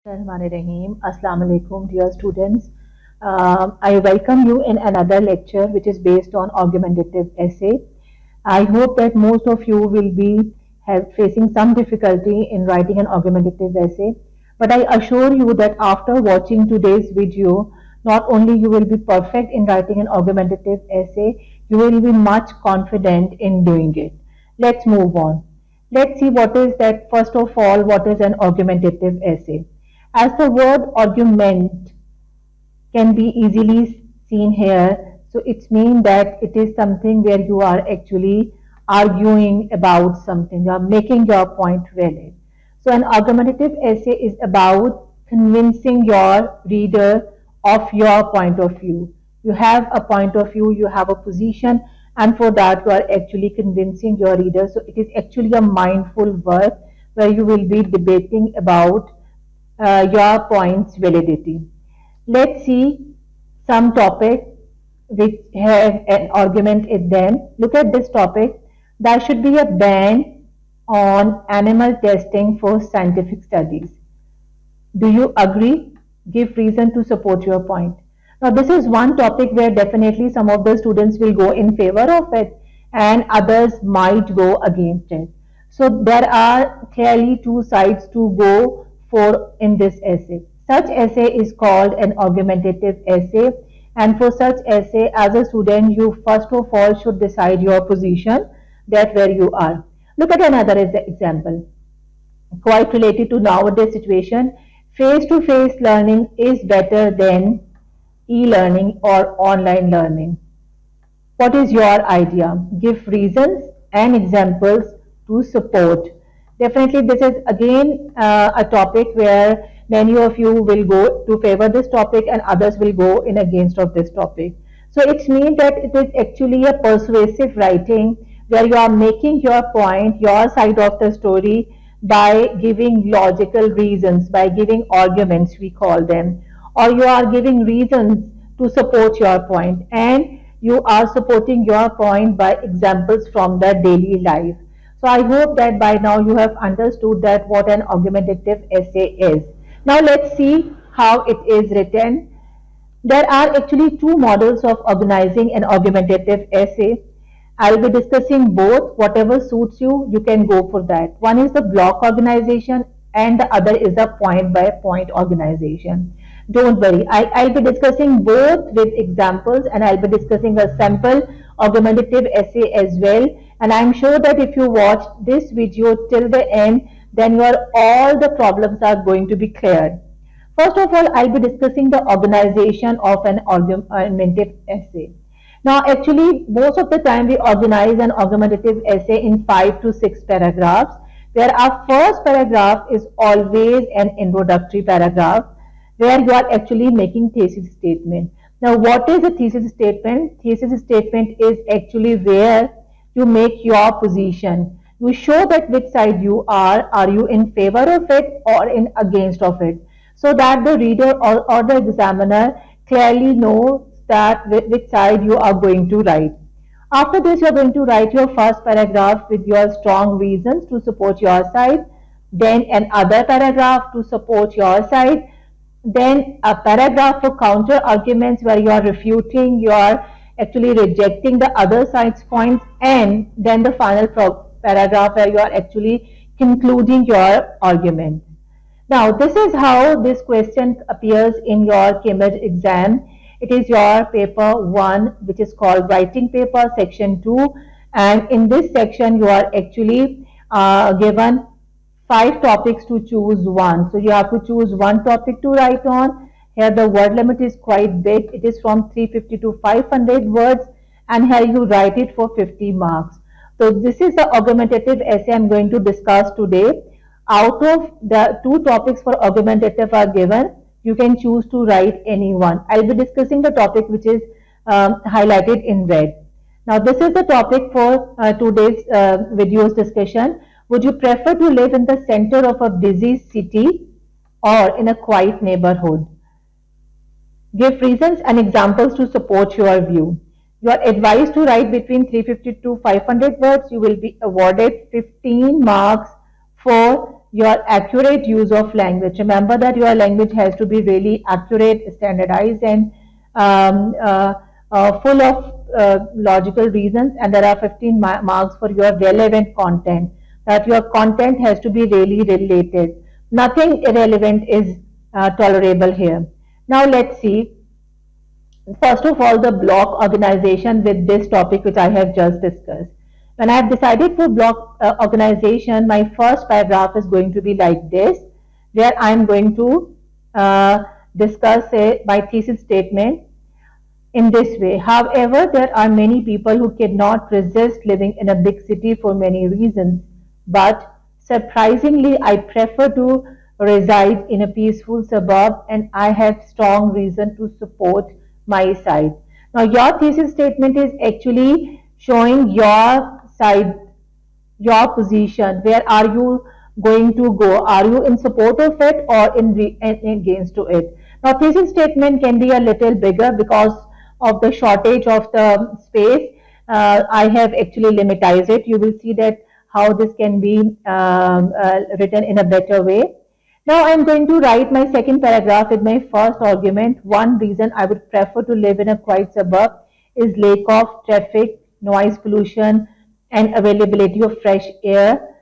Bismillahirrahmanirrahim. Assalamu alaikum, dear students. I welcome you in another lecture which is based on argumentative essay. I hope that most of you will be facing some difficulty in writing an argumentative essay. But I assure you that after watching today's video, not only you will be perfect in writing an argumentative essay, you will be much confident in doing it. Let's move on. Let's see what is that. First of all, what is an argumentative essay? As the word argument can be easily seen here, so it means that it is something where you are actually arguing about something, you are making your point valid. So an argumentative essay is about convincing your reader of your point of view. You have a point of view, you have a position, and for that you are actually convincing your reader. So it is actually a mindful work where you will be debating about your point's validity. Let's see some topic which have an argument in them. Look at this topic. There should be a ban on animal testing for scientific studies. Do you agree? Give reason to support your point. Now, this is one topic where definitely some of the students will go in favor of it and others might go against it. So, there are clearly two sides to go for in this essay. Such essay is called an argumentative essay, and for such essay, as a student, you first of all should decide your position, that where you are. Look at another example quite related to nowadays situation. Face-to-face learning is better than e-learning or online learning. What is your idea? Give reasons and examples to support. Definitely, this is again a topic where many of you will go to favor this topic and others will go in against of this topic. So it means that it is actually a persuasive writing where you are making your point, your side of the story by giving logical reasons, by giving arguments, we call them, or you are giving reasons to support your point, and you are supporting your point by examples from the daily life. So I hope that by now you have understood that what an argumentative essay is. Now let's see how it is written. There are actually two models of organizing an argumentative essay. I'll be discussing both. Whatever suits you, you can go for that. One is the block organization and the other is the point by point organization. Don't worry, I'll be discussing both with examples and I'll be discussing a sample argumentative essay as well. And I'm sure that if you watch this video till the end, then all the problems are going to be cleared. First of all, I'll be discussing the organization of an argumentative essay. Now, actually, most of the time we organize an argumentative essay in 5 to 6 paragraphs, where our first paragraph is always an introductory paragraph, where you are actually making thesis statement. Now, what is a thesis statement? Thesis statement is actually where you make your position. You show that which side you are you in favor of it or in against of it, so that the reader or the examiner clearly knows that which side you are going to write. After this, you are going to write your first paragraph with your strong reasons to support your side, then another paragraph to support your side, then a paragraph for counter arguments where you are refuting, you are actually rejecting the other side's points, and then the final paragraph where you are actually concluding your argument. Now, this is how this question appears in your Cambridge exam. It is your paper 1, which is called writing paper, section 2. And in this section, you are actually given 5 topics to choose one. So you have to choose one topic to write on. Here the word limit is quite big. It is from 350 to 500 words. And here you write it for 50 marks. So this is the argumentative essay I'm going to discuss today. Out of the 2 topics for argumentative are given, you can choose to write any one. I'll be discussing the topic which is highlighted in red. Now this is the topic for today's video's discussion. Would you prefer to live in the center of a busy city or in a quiet neighborhood? Give reasons and examples to support your view. You are advised to write between 350 to 500 words. You will be awarded 15 marks for your accurate use of language. Remember that your language has to be really accurate, standardized, and um, uh, full of logical reasons. And there are 15 marks for your relevant content. That your content has to be really related. Nothing irrelevant is tolerable here. Now let's see. First of all, the block organization with this topic which I have just discussed. When I have decided for block organization, my first paragraph is going to be like this, where I am going to discuss my thesis statement in this way. However, there are many people who cannot resist living in a big city for many reasons. But surprisingly, I prefer to reside in a peaceful suburb, and I have strong reason to support my side. Now, your thesis statement is actually showing your side, your position. Where are you going to go? Are you in support of it or against to it? Now, thesis statement can be a little bigger because of the shortage of the space. I have actually limitized it. You will see that how this can be written in a better way. Now I'm going to write my second paragraph with my first argument. One reason I would prefer to live in a quiet suburb is lack of traffic, noise pollution, and availability of fresh air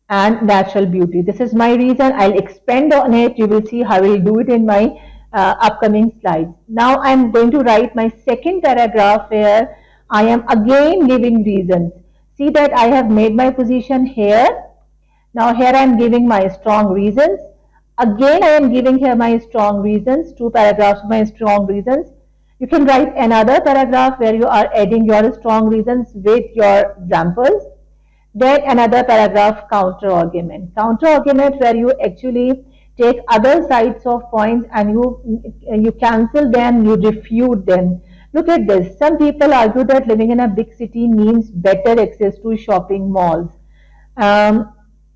and natural beauty. This is my reason. I'll expand on it. You will see how I will do it in my upcoming slides. Now I'm going to write my second paragraph where I am again giving reasons. See that I have made my position here. Now here I am giving my strong reasons. Again I am giving here my strong reasons, two paragraphs of my strong reasons. You can write another paragraph where you are adding your strong reasons with your examples. Then another paragraph counter argument. Counter argument where you actually take other sides of points and you cancel them, you refute them. Look at this. Some people argue that living in a big city means better access to shopping malls.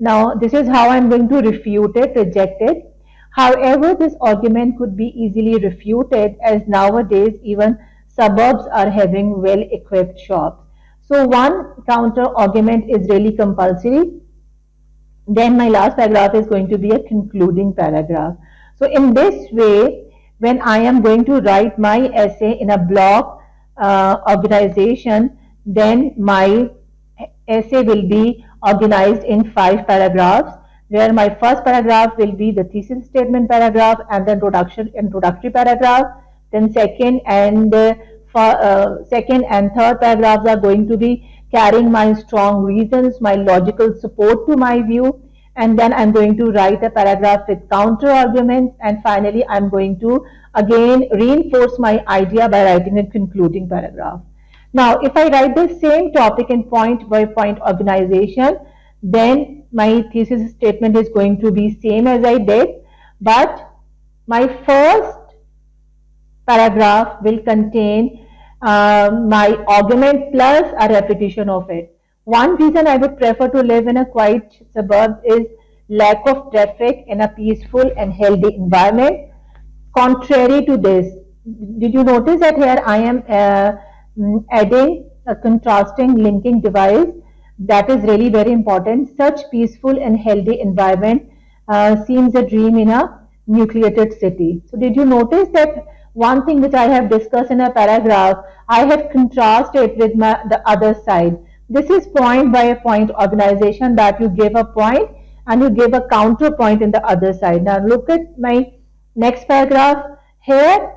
Now, this is how I'm going to refute it, reject it. However, this argument could be easily refuted as nowadays even suburbs are having well-equipped shops. So one counter argument is really compulsory. Then my last paragraph is going to be a concluding paragraph. So in this way, when I am going to write my essay in a block organization, then my essay will be organized in 5 paragraphs, where my first paragraph will be the thesis statement paragraph, and then introductory paragraph. Then second and third paragraphs are going to be carrying my strong reasons, my logical support to my view, and then I'm going to write a paragraph with counter arguments, and finally I'm going to again reinforce my idea by writing a concluding paragraph. Now, if I write the same topic in point by point organization, then my thesis statement is going to be same as I did, but my first paragraph will contain my argument plus a repetition of it. One reason I would prefer to live in a quiet suburb is lack of traffic in a peaceful and healthy environment. Contrary to this, did you notice that here I am adding a contrasting linking device? That is really very important. Such peaceful and healthy environment seems a dream in a nucleated city. So did you notice that one thing which I have discussed in a paragraph, I have contrasted with the other side. This is point by a point organization, that you give a point and you give a counterpoint in the other side. Now look at my next paragraph. Here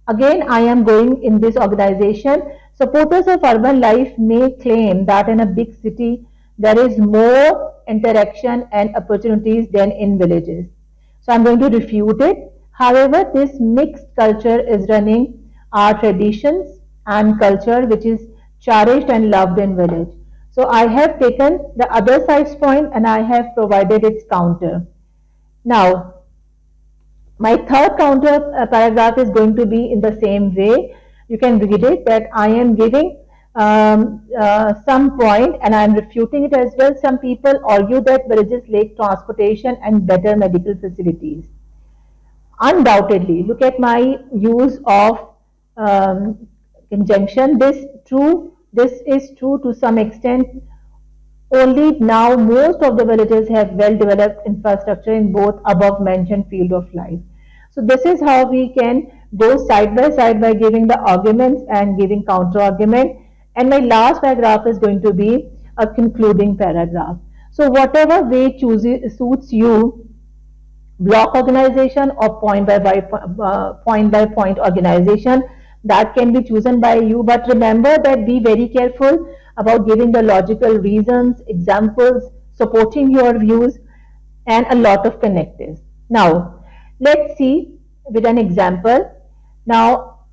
again I am going in this organization. Supporters of urban life may claim that in a big city there is more interaction and opportunities than in villages. So I'm going to refute it. However, this mixed culture is running our traditions and culture which is cherished and loved in village. So I have taken the other side's point and I have provided its counter. Now, my third counter paragraph is going to be in the same way. You can read it, that I am giving some point and I am refuting it as well. Some people argue that villages lack transportation and better medical facilities. Undoubtedly, look at my use of conjunction. This is true to some extent Only now most of the villages have well developed infrastructure in both above mentioned field of life. So this is how we can go side by giving the arguments and giving counter argument. And my last paragraph is going to be a concluding paragraph. So whatever way chooses suits you, block organization or point by point organization, that can be chosen by you, but remember that be very careful about giving the logical reasons, examples supporting your views, and a lot of connectives. Now let's see with an example now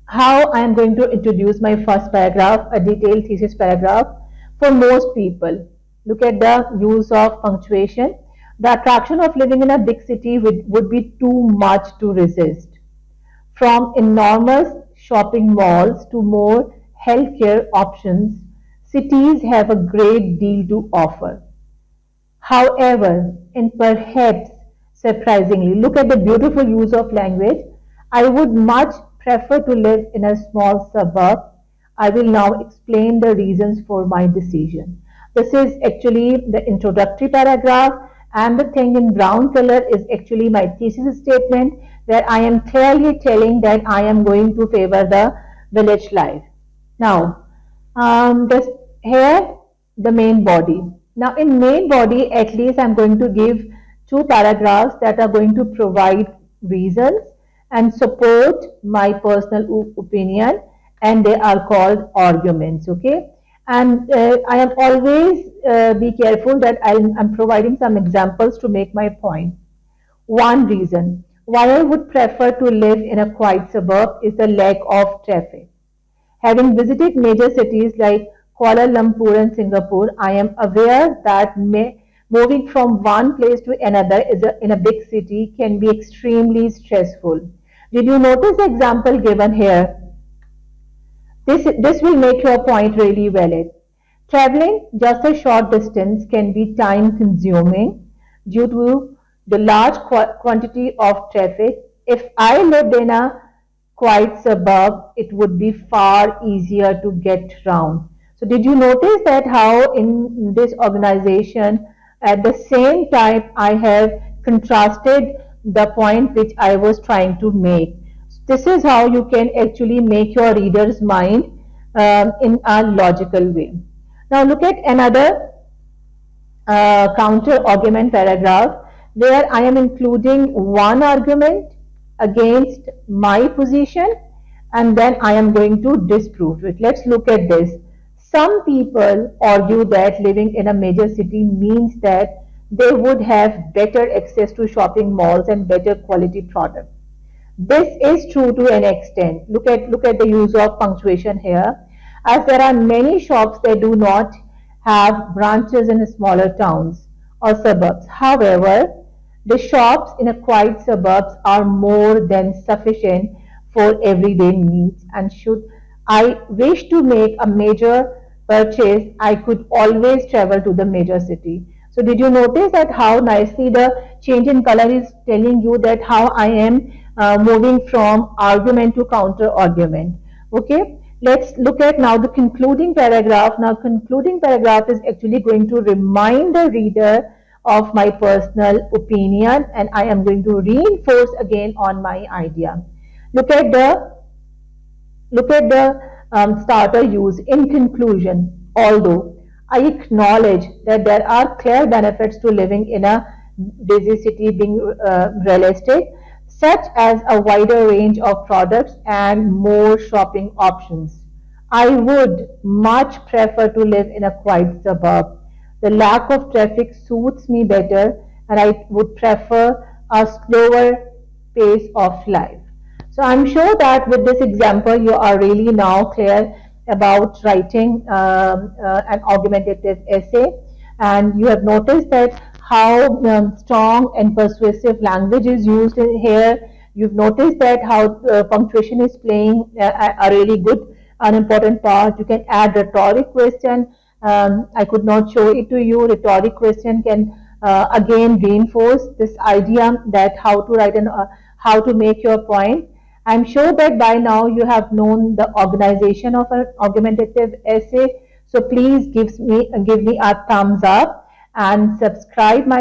how I am going to introduce my first paragraph, a detailed thesis paragraph. For most people, look at the use of punctuation. The attraction of living in a big city would be too much to resist. From enormous shopping malls to more healthcare options, cities have a great deal to offer. However, and perhaps surprisingly, look at the beautiful use of language. I would much prefer to live in a small suburb. I will now explain the reasons for my decision. This is actually the introductory paragraph, and the thing in brown color is actually my thesis statement, where I am clearly telling that I am going to favor the village life. Now, this here the main body. Now in main body, at least I'm going to give two paragraphs that are going to provide reasons and support my personal opinion, and they are called arguments. Okay, and I am always be careful that I'm providing some examples to make my point. One reason why I would prefer to live in a quiet suburb is the lack of traffic. Having visited major cities like Kuala Lumpur and Singapore, I am aware that moving from one place to another in a big city can be extremely stressful. Did you notice the example given here? This will make your point really valid. Traveling just a short distance can be time consuming due to the large quantity of traffic. If I lived in a quiet suburb, it would be far easier to get around. So did you notice that how in this organization at the same time I have contrasted the point which I was trying to make. This is how you can actually make your reader's mind in a logical way. Now look at another counter argument paragraph where I am including one argument against my position, and then I am going to disprove it. Let's look at this. Some people argue that living in a major city means that they would have better access to shopping malls and better quality products. This is true to an extent. Look at the use of punctuation here, as there are many shops that do not have branches in smaller towns or suburbs. However, the shops in a quiet suburbs are more than sufficient for everyday needs, and should I wish to make a major purchase, I could always travel to the major city. So did you notice that how nicely the change in color is telling you that how I am moving from argument to counter argument. Okay, let's look at now the concluding paragraph. Now concluding paragraph is actually going to remind the reader of my personal opinion, and I am going to reinforce again on my idea. Look at the starter use. In conclusion, although I acknowledge that there are clear benefits to living in a busy city being realistic, such as a wider range of products and more shopping options, I would much prefer to live in a quiet suburb. The lack of traffic suits me better, and I would prefer a slower pace of life. So I'm sure that with this example, you are really now clear about writing an argumentative essay, and you have noticed that how strong and persuasive language is used in here. You've noticed that how punctuation is playing a really good, an important part. You can add rhetoric question. I could not show it to you. Rhetoric question can again reinforce this idea that how to write and how to make your point. I'm sure that by now you have known the organization of an argumentative essay. So please give me a thumbs up and subscribe my